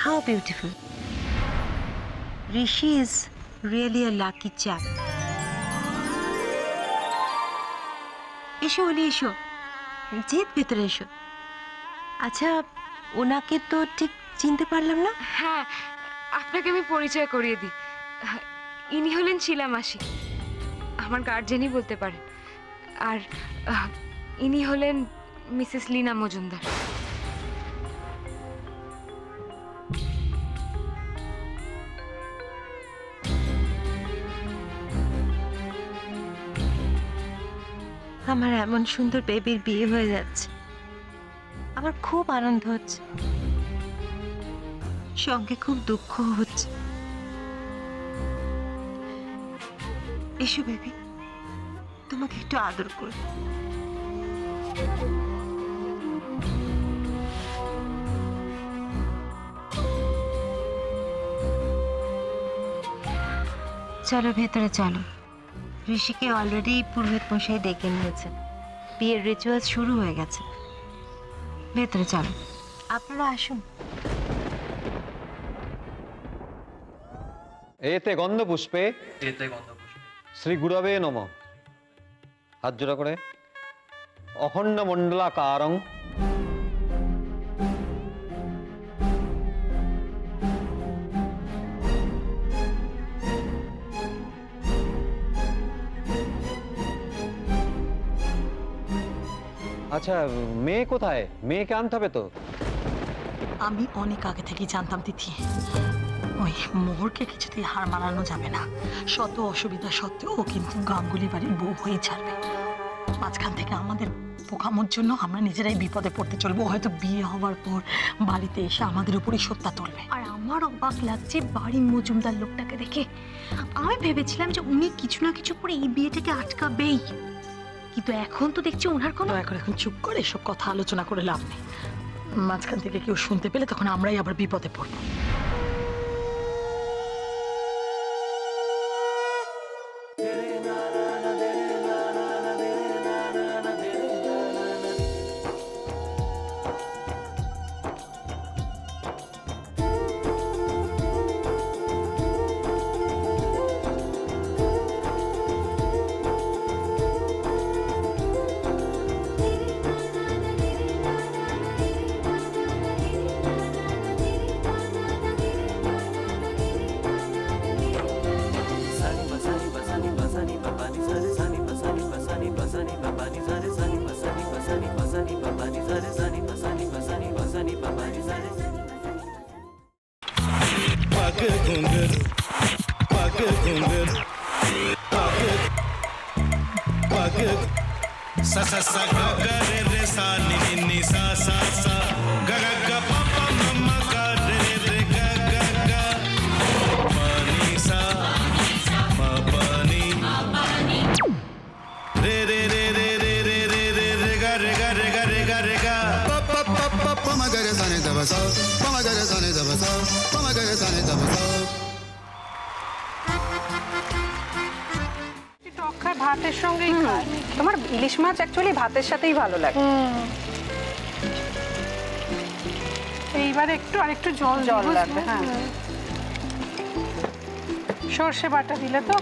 How beautiful. Rishi is really a lucky chap. এসো বলি এসো, জিত ভেতরে এসো। আচ্ছা, ওনাকে তো ঠিক চিনতে পারলাম না। হ্যাঁ, আপনাকে আমি পরিচয় করিয়ে দিই। ইনি হলেন শিলা মাসি, আমার গার্জেনই বলতে পারেন। আর ইনি হলেন মিসেস লীনা মজুমদার। আমার এমন সুন্দর বেবির বিয়ে হয়ে যাচ্ছে, আমার খুব আনন্দ হচ্ছে, সঙ্গে খুব দুঃখ হচ্ছে। এসো বেবি, তোমাকে একটু আদর করি। চলো ভেতরে চলো। ঋষিকে অলরেডি পুরোহিত মশাই ডেকে নিয়েছে, বিয়ের রিচুয়াল শুরু হয়ে গেছে। ভেতরে চলো, আপনারা আসুন। এতে গন্ধ পুষ্পে শ্রী গুরবে নম। হাত জোড়া করে। অখণ্ড মণ্ডলাকারং আচ্ছা, মেয়ে কোথায়? মেয়েকে আনতে হবে তো। আমি অনেক আগে থেকেই জানতাম তিথি, ওই মোহরকে কিছুতেই হার মানানো যাবে না। শত অসুবিধা সত্ত্বেও ও কিন্তু গাঙ্গুলি বাড়ির বউ হয়ে ছাড়বে। মাঝখান থেকে আমাদের পোকামোর জন্য আমরা নিজেরাই বিপদে পড়তে চলবো। হয়তো বিয়ে হওয়ার পর বাড়িতে এসে আমাদের উপরই সত্তা তুলবে। আর আমার অবাক লাগছে বাড়ি মজুমদার লোকটাকে দেখে। আমি ভেবেছিলাম যে উনি কিছু না কিছু করে এই বিয়েটাকে আটকাবেই, কিন্তু এখন তো দেখছি ওনার কোনো। দয়া করে এখন চুপ করে এসব কথা আলোচনা করে লাভ নেই। মাঝখান থেকে কেউ শুনতে পেলে তখন আমরাই আবার বিপদে পড়বো। sa sa sa ga ga re re sa ni ni ni sa sa sa ga ga ga pa pa ma ma ga re re ga ga ga pa ni sa ma pa ni re re re re re re re re re ga re ga re ga re ga re ga pa pa pa pa pa ma ga re sa ni da ba sa pa ma ga re sa ni da ba sa pa ma ga re sa ni da ba sa ভাতের সঙ্গেই খায়। তোমার ইলিশ মাছ actually ভাতের সাথেই ভালো লাগে। এইবার একটু আরেকটু জল লাগবে। হ্যাঁ, সর্ষে বাটা দিলে তো।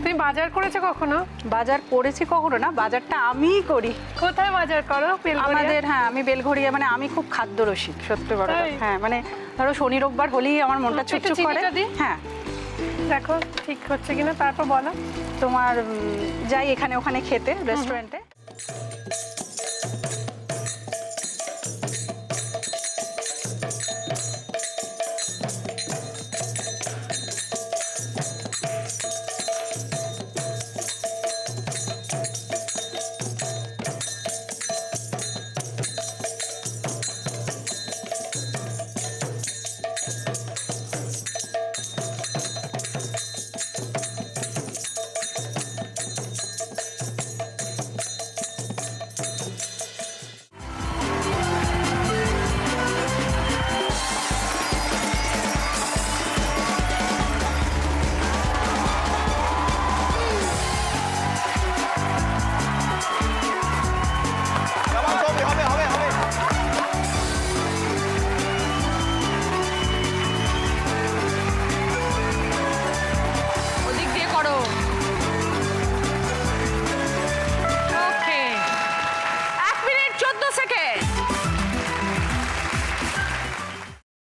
তুমি বাজার করেছো কখনো? বাজার করেছি কখনো না, বাজারটা আমিই করি। কোথায় বাজার করো? আমাদের, হ্যাঁ, আমি বেলঘড়িয়া, মানে আমি খুব খাদ্য রসিক, সত্যি বড়। হ্যাঁ, মানে ধরো শনি রোববার হলেই আমার মনটা চুপচুপ করে। হ্যাঁ, দেখো ঠিক হচ্ছে কিনা, তারপর বলো। তোমার যাই এখানে ওখানে খেতে রেস্টুরেন্টে।